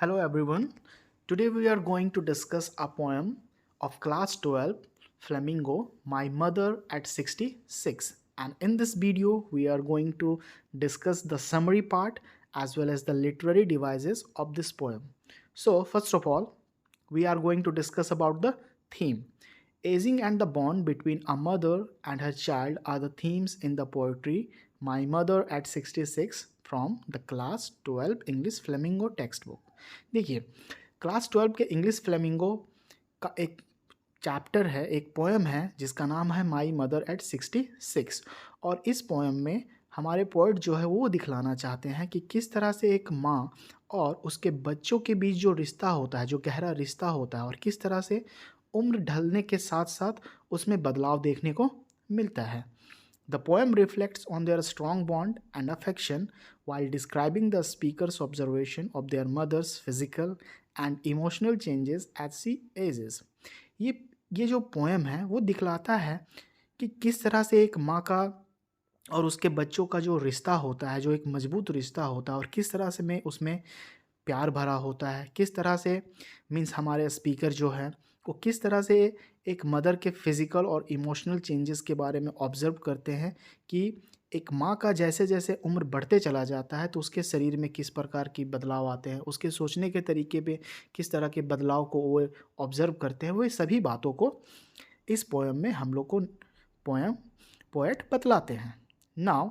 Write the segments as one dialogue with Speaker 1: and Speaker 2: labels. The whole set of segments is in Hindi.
Speaker 1: Hello everyone. Today we are going to discuss a poem of class 12 Flamingo, My Mother at 66. And in this video we are going to discuss the summary part as well as the literary devices of this poem. So first of all, we are going to discuss about the theme. Aging and the bond between a mother and her child are the themes in the poetry My Mother at 66 from the class 12 English flamingo text book. देखिए, क्लास 12 के इंग्लिश फ्लेमिंगो का एक चैप्टर है, एक पोएम है जिसका नाम है माई मदर एट 66. और इस पोएम में हमारे पोएट जो है वो दिखलाना चाहते हैं कि किस तरह से एक माँ और उसके बच्चों के बीच जो रिश्ता होता है, जो गहरा रिश्ता होता है, और किस तरह से उम्र ढलने के साथ साथ उसमें बदलाव देखने को मिलता है. The poem reflects on their strong bond and affection while describing the speaker's observation of their mother's physical and emotional changes as she ages. ये जो पोएम है वो दिखलाता है कि किस तरह से एक माँ का और उसके बच्चों का जो रिश्ता होता है, जो एक मजबूत रिश्ता होता है, और किस तरह से में उसमें प्यार भरा होता है, किस तरह से मीन्स हमारे स्पीकर जो है वो किस तरह से एक मदर के फिज़िकल और इमोशनल चेंजेस के बारे में ऑब्ज़र्व करते हैं कि एक माँ का जैसे जैसे उम्र बढ़ते चला जाता है तो उसके शरीर में किस प्रकार की बदलाव आते हैं, उसके सोचने के तरीके पे किस तरह के बदलाव को वो ऑब्ज़र्व करते हैं. वो सभी बातों को इस पोएम में हम लोग को पोएट बतलाते हैं. Now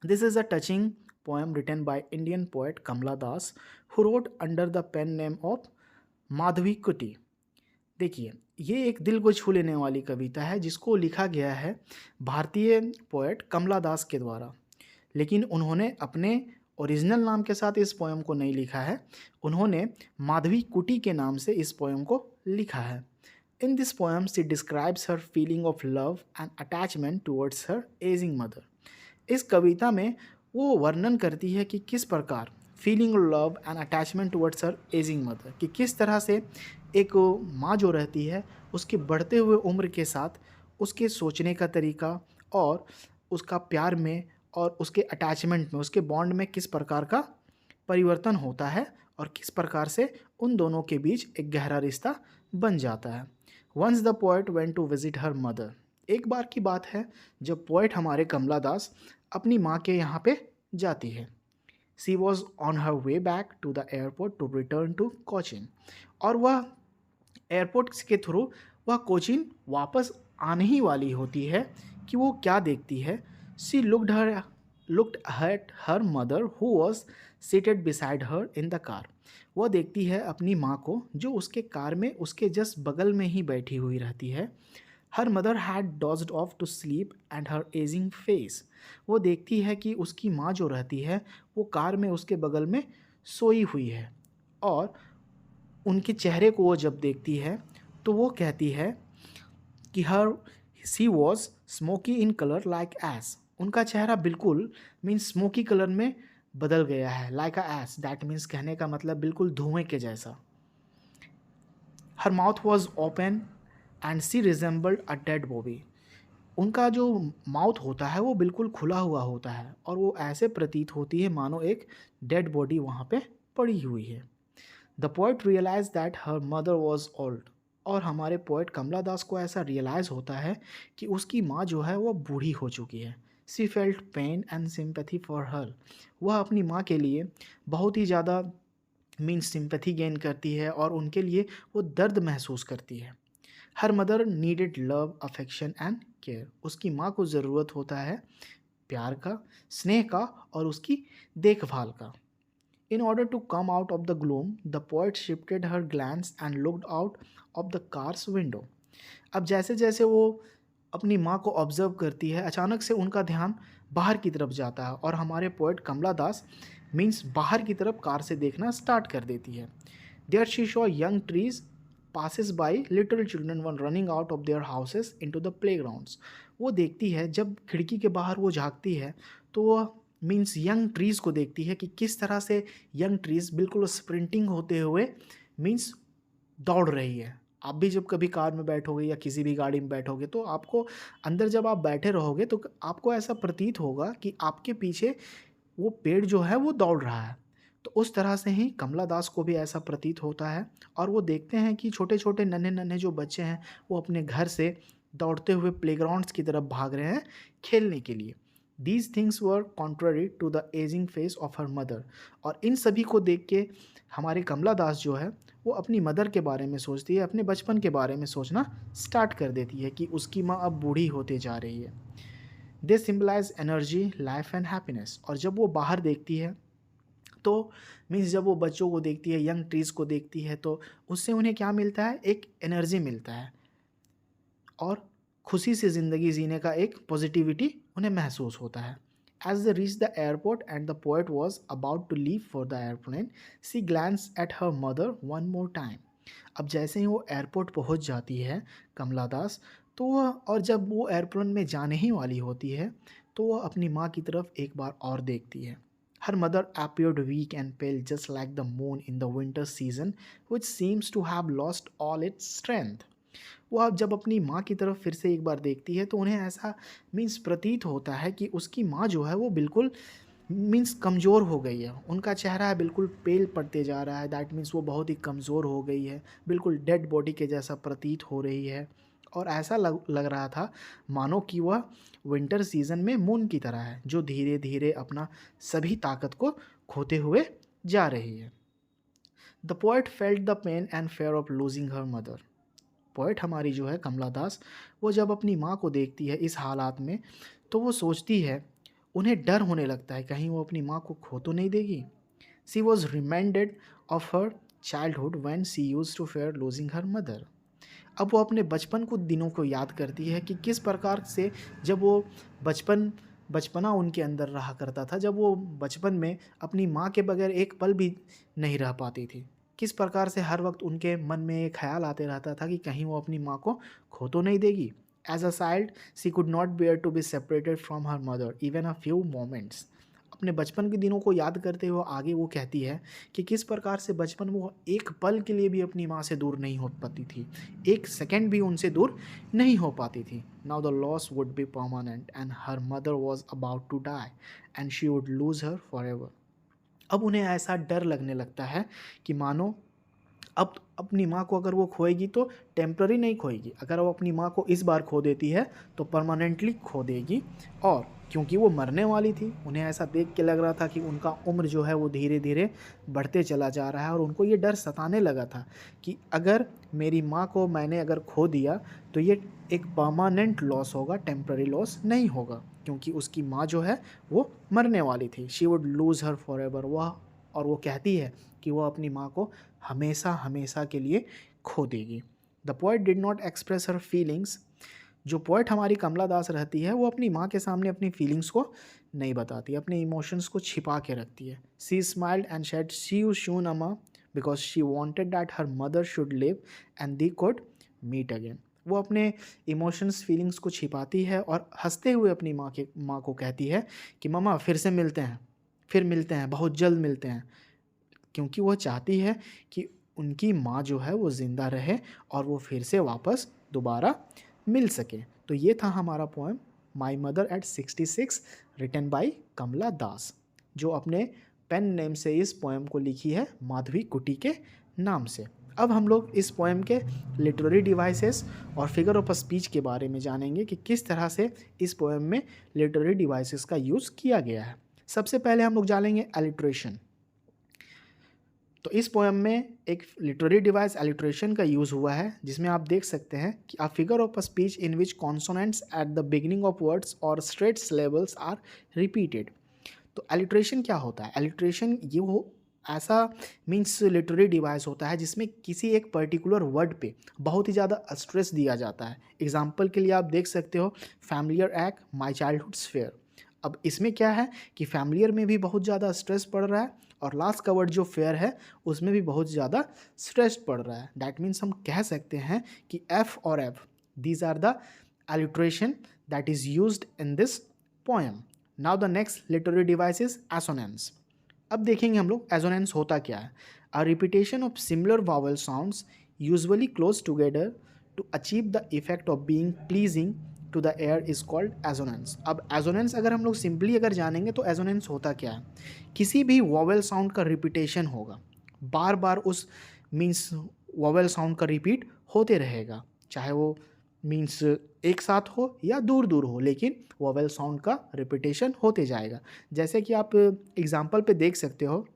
Speaker 1: this is a touching poem written by Indian poet Kamla Das, who wrote under the pen name of Madhavi कुटी. देखिए, ये एक दिल को छू लेने वाली कविता है जिसको लिखा गया है भारतीय पोएट कमला दास के द्वारा, लेकिन उन्होंने अपने ओरिजिनल नाम के साथ इस पोएम को नहीं लिखा है. उन्होंने माधवी कुटी के नाम से इस पोएम को लिखा है. इन this poem she describes her feeling of love and attachment towards her ageing mother. इस कविता में वो वर्णन करती है कि किस प्रकार feeling love and attachment towards her ageing mother, कि किस तरह से एक माँ जो रहती है उसके बढ़ते हुए उम्र के साथ उसके सोचने का तरीका और उसका प्यार में और उसके अटैचमेंट में, उसके बॉन्ड में किस प्रकार का परिवर्तन होता है और किस प्रकार से उन दोनों के बीच एक गहरा रिश्ता बन जाता है. Once the poet went to visit her mother. एक बार की बात है जब पोएट हमारे कमला दास अपनी माँ के यहाँ पे जाती है. She was on her way back to the airport to return to Cochin. और वह एयरपोर्ट के थ्रू वह कोचिन वापस आने ही वाली होती है कि वो क्या देखती है. She looked at her mother who was seated beside her in the car. वह देखती है अपनी माँ को जो उसके कार में उसके जस्ट बगल में ही बैठी हुई रहती है. Her mother had dozed off to sleep and her ageing face. वो देखती है कि उसकी माँ जो रहती है वो कार में उसके बगल में सोई हुई है, और उनके चेहरे को वो जब देखती है तो वो कहती है कि her she was smoky in colour like as. उनका चेहरा बिल्कुल मीन्स स्मोकी कलर में बदल गया है. Like ash that means कहने का मतलब बिल्कुल धुएं के जैसा. हर mouth was open and she resembled a dead body. उनका जो माउथ होता है वो बिल्कुल खुला हुआ होता है और वो ऐसे प्रतीत होती है मानो एक डेड बॉडी वहाँ पे पड़ी हुई है. The poet realized that her mother was old. और हमारे पोइट कमला दास को ऐसा रियलाइज़ होता है कि उसकी माँ जो है वो बूढ़ी हो चुकी है. She felt pain and sympathy for her. वह अपनी माँ के लिए बहुत ही ज़्यादा मीन्स सिंपैथी गेन करती है और उनके लिए वो दर्द महसूस करती है. Her mother needed love affection and care. उसकी माँ को ज़रूरत होता है प्यार का, स्नेह का और उसकी देखभाल का. In order to come out of the gloom, the poet shifted her glance and looked out of the car's window. अब जैसे जैसे वो अपनी माँ को ऑब्जर्व करती है, अचानक से उनका ध्यान बाहर की तरफ जाता है और हमारे पोएट कमला दास मीन्स बाहर की तरफ कार से देखना स्टार्ट कर देती है. There she saw young trees passes by little children one running out of their houses into the playgrounds. वो देखती है, जब खिड़की के बाहर वो झाँकती है तो वह मीन्स यंग ट्रीज़ को देखती है कि किस तरह से यंग ट्रीज़ बिल्कुल स्प्रिंटिंग होते हुए मीन्स दौड़ रही है. आप भी जब कभी कार में बैठोगे या किसी भी गाड़ी में बैठोगे तो आपको अंदर जब आप बैठे रहोगे तो आपको ऐसा प्रतीत होगा कि आपके पीछे वो पेड़ जो है वो दौड़ रहा है. तो उस तरह से ही कमला दास को भी ऐसा प्रतीत होता है और वो देखते हैं कि छोटे छोटे नन्हे नन्हे जो बच्चे हैं वो अपने घर से दौड़ते हुए प्लेग्राउंड्स की तरफ भाग रहे हैं खेलने के लिए। These things were contrary to the aging face of her mother. और इन सभी को देख के हमारी कमला दास जो है वो अपनी मदर के बारे में सोचती है, अपने बचपन के बारे में सोचना स्टार्ट कर देती है कि उसकी माँ अब बूढ़ी होते जा रही है। They symbolise energy, life and happiness. और जब वो बाहर देखती है तो मीन्स जब वो बच्चों को देखती है, यंग ट्रीज़ को देखती है, तो उससे उन्हें क्या मिलता है, एक एनर्जी मिलता है और खुशी से ज़िंदगी जीने का एक पॉजिटिविटी उन्हें महसूस होता है। As they reach the airport and the poet was about to leave for the airplane, she glance at her mother one more time. अब जैसे ही वो एयरपोर्ट पहुंच जाती है कमला दास, तो वह और जब वो एयरप्लेन में जाने ही वाली होती है तो वह अपनी माँ की तरफ एक बार और देखती है। Her mother appeared weak and pale just like the moon in the winter season which seems to have lost all its strength। वो अब जब अपनी माँ की तरफ फिर से एक बार देखती है तो उन्हें ऐसा मीन्स प्रतीत होता है कि उसकी माँ जो है वो बिल्कुल मीन्स कमज़ोर हो गई है। उनका चेहरा है बिल्कुल पेल पड़ते जा रहा है। दैट मीन्स वो बहुत ही कमज़ोर हो गई है, बिल्कुल डेड बॉडी के जैसा प्रतीत हो रही है। और ऐसा लग रहा था मानो कि वह विंटर सीजन में मून की तरह है जो धीरे धीरे अपना सभी ताकत को खोते हुए जा रही है। The poet felt the pain and fear of losing her mother. Poet हमारी जो है कमला दास, वो जब अपनी माँ को देखती है इस हालात में तो वो सोचती है, उन्हें डर होने लगता है कहीं वो अपनी माँ को खो तो नहीं देगी। She was reminded of her childhood when she used to fear losing her mother. अब वो अपने बचपन को दिनों को याद करती है कि किस प्रकार से जब वो बचपना उनके अंदर रहा करता था, जब वो बचपन में अपनी माँ के बगैर एक पल भी नहीं रह पाती थी। किस प्रकार से हर वक्त उनके मन में एक ख्याल आते रहता था कि कहीं वो अपनी माँ को खो तो नहीं देगी। As a child she could not bear to be separated from her mother even a few moments. अपने बचपन के दिनों को याद करते हुए आगे वो कहती है कि किस प्रकार से बचपन में वो एक पल के लिए भी अपनी माँ से दूर नहीं हो पाती थी, एक सेकंड भी उनसे दूर नहीं हो पाती थी। Now the loss would be permanent and her mother was about to die and she would lose her for ever. अब उन्हें ऐसा डर लगने लगता है कि मानो अब अपनी माँ को अगर वो खोएगी तो टेम्प्ररी नहीं खोएगी, अगर वो अपनी माँ को इस बार खो देती है तो परमानेंटली खो देगी। और क्योंकि वो मरने वाली थी, उन्हें ऐसा देख के लग रहा था कि उनका उम्र जो है वो धीरे धीरे बढ़ते चला जा रहा है और उनको ये डर सताने लगा था कि अगर मेरी माँ को मैंने अगर खो दिया तो ये एक परमानेंट लॉस होगा, टेम्प्ररी लॉस नहीं होगा, क्योंकि उसकी माँ जो है वो मरने वाली थी। She would lose her for ever. वह और वो कहती है कि वो अपनी माँ को हमेशा हमेशा के लिए खो देगी। The poet did not express her feelings. जो पोएट हमारी कमला दास रहती है वो अपनी माँ के सामने अपनी फीलिंग्स को नहीं बताती, अपने इमोशंस को छिपा के रखती है। She smiled and said see you soon Amma because she wanted that her mother should live and they could meet again. वो अपने इमोशंस फीलिंग्स को छिपाती है और हंसते हुए अपनी माँ को कहती है कि मम्मा फिर से मिलते हैं, फिर मिलते हैं, बहुत जल्द मिलते हैं, क्योंकि वो चाहती है कि उनकी माँ जो है वो ज़िंदा रहे और वो फिर से वापस दोबारा मिल सके। तो ये था हमारा poem my mother at 66 written by Kamala Das, जो अपने पेन नेम से इस पोएम को लिखी है माधवी कुटी के नाम से। अब हम लोग इस पोएम के लिटरेरी डिवाइसेस और फिगर ऑफ स्पीच के बारे में जानेंगे कि किस तरह से इस पोएम में लिटरेरी डिवाइसेस का यूज़ किया गया है। सबसे पहले हम लोग जानेंगे एलिट्रेशन। तो इस पोएम में एक लिटरेरी डिवाइस एलिट्रेशन का यूज़ हुआ है, जिसमें आप देख सकते हैं कि a figure of a speech in which consonants at the beginning of words और स्ट्रेट सिलेबल्स आर रिपीटेड। तो एलिट्रेशन क्या होता है? एलिट्रेशन ये वो ऐसा मीन्स लिटरेरी डिवाइस होता है जिसमें किसी एक पर्टिकुलर वर्ड पे बहुत ही ज़्यादा स्ट्रेस दिया जाता है। एग्जाम्पल के लिए आप देख सकते हो फैमिलियर एक्ट, माई चाइल्डहुड्स फेयर। अब इसमें क्या है कि फैमिलियर में भी बहुत ज़्यादा स्ट्रेस पड़ रहा है और लास्ट का वर्ड जो फेयर है उसमें भी बहुत ज़्यादा स्ट्रेस पड़ रहा है। दैट मीन्स हम कह सकते हैं कि एफ और F, these are the alliteration that is used in this poem. Now the next literary device is assonance. अब देखेंगे हम लोग assonance होता क्या है। A repetition of similar vowel sounds usually close together to achieve the effect of being pleasing to the air is called assonance. अब assonance अगर हम लोग सिंपली अगर जानेंगे तो assonance होता क्या है, किसी भी वोवेल साउंड का रिपीटेशन होगा, बार बार उस मीन्स वोवेल साउंड का रिपीट होते रहेगा, चाहे वो मीन्स एक साथ हो या दूर दूर हो, लेकिन वोवेल साउंड का रिपीटेशन होते जाएगा। जैसे कि आप एग्जाम्पल पे देख सकते हो,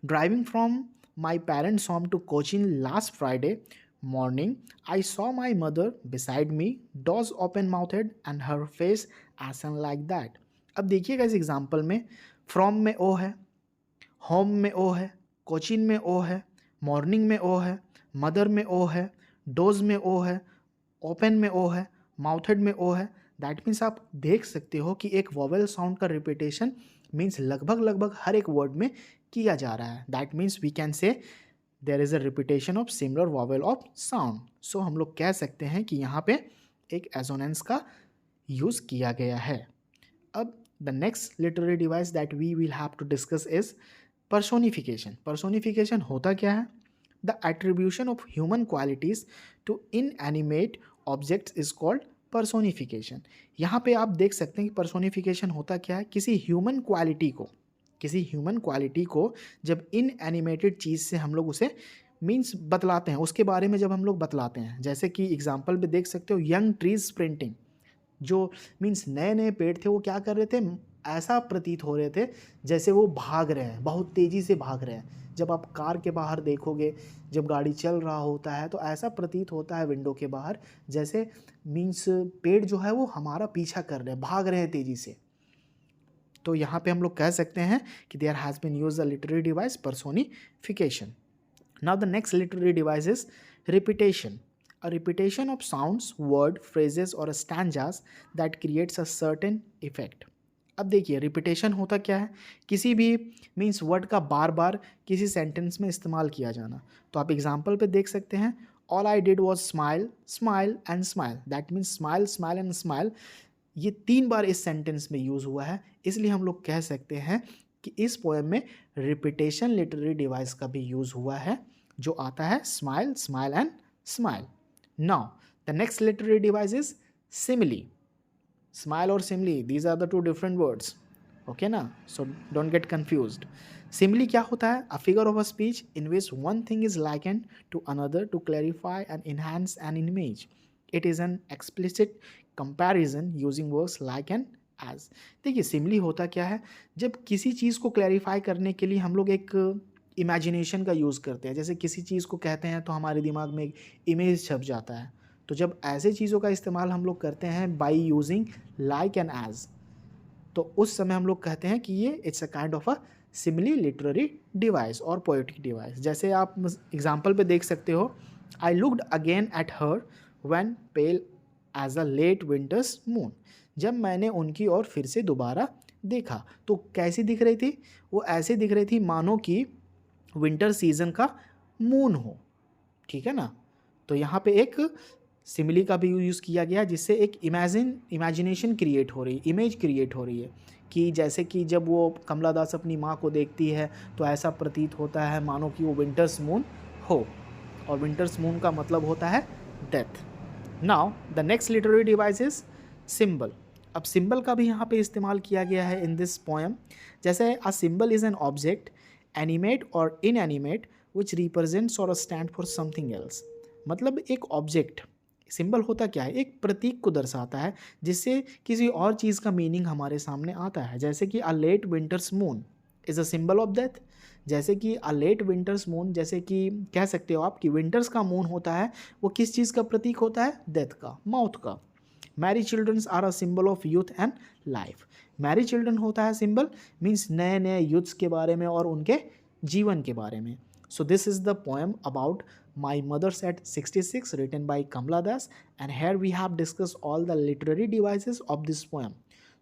Speaker 1: driving from my parents home to Cochin last Friday morning, I saw my mother beside me, doors open mouthed and her face ashen like that. अब देखिएगा इस एग्जाम्पल में फ्रॉम में ओ है, होम में ओ है, कोचिन में ओ है, मॉर्निंग में ओ है, मदर में ओ है, डोज में ओ है, ओपन में ओ है, माउथेड में ओ है। दैट मीन्स आप देख सकते हो कि एक वोवेल साउंड का रिपीटेशन मीन्स लगभग हर एक वर्ड में किया जा रहा है। That means we can say there is a repetition of similar vowel of sound. So हम लोग कह सकते हैं कि यहाँ पे एक एसोनेंस का यूज़ किया गया है। अब the next literary device that we will have to discuss is personification. Personification होता क्या है? The attribution of human qualities to inanimate objects is called personification. यहाँ पे आप देख सकते हैं कि पर्सोनिफिकेशन होता क्या है, किसी ह्यूमन क्वालिटी को जब इन एनिमेटेड चीज़ से हम लोग उसे मीन्स बतलाते हैं, उसके बारे में जब हम लोग बतलाते हैं। जैसे कि एग्जांपल पे देख सकते हो, यंग ट्रीज स्प्रिंटिंग, जो मीन्स नए नए पेड़ थे वो क्या कर रहे थे, ऐसा प्रतीत हो रहे थे जैसे वो भाग रहे हैं, बहुत तेज़ी से भाग रहे हैं। जब आप कार के बाहर देखोगे, जब गाड़ी चल रहा होता है तो ऐसा प्रतीत होता है विंडो के बाहर जैसे मीन्स पेड़ जो है वो हमारा पीछा कर रहे हैं, भाग रहे हैं तेज़ी से। तो यहाँ पे हम लोग कह सकते हैं कि there has been use the literary device personification. Now the next literary device is repetition. A repetition of sounds, word, phrases or stanzas that creates a certain effect. अब देखिए रिपीटेशन होता क्या है, किसी भी मीन्स वर्ड का बार बार किसी सेंटेंस में इस्तेमाल किया जाना। तो आप एग्जाम्पल पे देख सकते हैं, all I did was smile, smile and smile. That means smile, smile and smile, ये 3 बार इस सेंटेंस में यूज़ हुआ है। इसलिए हम लोग कह सकते हैं कि इस पोएम में रिपीटेशन लिटरेरी डिवाइस का भी यूज़ हुआ है, जो आता है smile, smile and smile. Now, the next literary device is simile. Smile or simile, these are the two different words. Okay na? So don't get confused. Simile क्या होता है? A figure of a speech in which one thing is likened to another to clarify and enhance an image. It is an explicit comparison using words like and as. देखिए simile होता क्या है, जब किसी चीज़ को क्लैरिफाई करने के लिए हम लोग एक इमेजिनेशन का यूज़ करते हैं। जैसे किसी चीज़ को कहते हैं तो हमारे दिमाग में एक इमेज छप जाता है। तो जब ऐसे चीज़ों का इस्तेमाल हम लोग करते हैं by using like and as, तो उस समय हम लोग कहते हैं कि ये it's a kind of a simile literary device और पोएटिक डिवाइस। जैसे आप एग्जाम्पल पे देख सकते हो, I looked again at her wan pale as a late winter's moon. जब मैंने उनकी ओर फिर से दोबारा देखा तो कैसी दिख रही थी? वो ऐसे दिख रही थी मानो कि विंटर सीजन का मून हो, ठीक है ना। तो यहाँ पे एक सिमिली का भी यूज़ किया गया जिससे एक इमेजिनेशन क्रिएट हो रही है, इमेज क्रिएट हो रही है कि जैसे कि जब वो कमला दास अपनी माँ को देखती है तो ऐसा प्रतीत होता है मानो कि वो विंटर्स मून हो, और विंटर्स मून का मतलब होता है death. Now the next literary device is symbol. अब सिंबल का भी यहाँ पे इस्तेमाल किया गया है इन दिस पोएम। जैसे a symbol is an object animate और इनएनिमेट विच रिप्रेजेंट्स और स्टैंड फॉर समथिंग एल्स। मतलब एक ऑब्जेक्ट, सिंबल होता क्या है, एक प्रतीक को दर्शाता है जिससे किसी और चीज़ का मीनिंग हमारे सामने आता है। जैसे कि a late winter's moon is a symbol of death. जैसे कि अ लेट विंटर्स मून, जैसे कि कह सकते हो आप कि विंटर्स का मून होता है वो किस चीज़ का प्रतीक होता है? डेथ का, मौत का। Merry children's are a symbol of youth and life. Merry children होता है सिंबल, मीन्स नए नए यूथ्स के बारे में और उनके जीवन के बारे में। So this is the poem about My Mother's at 66 written by Kamla Das, and here we have discussed all the literary devices of this poem.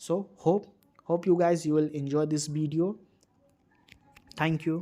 Speaker 1: So hope you guys you will enjoy this video. Thank you.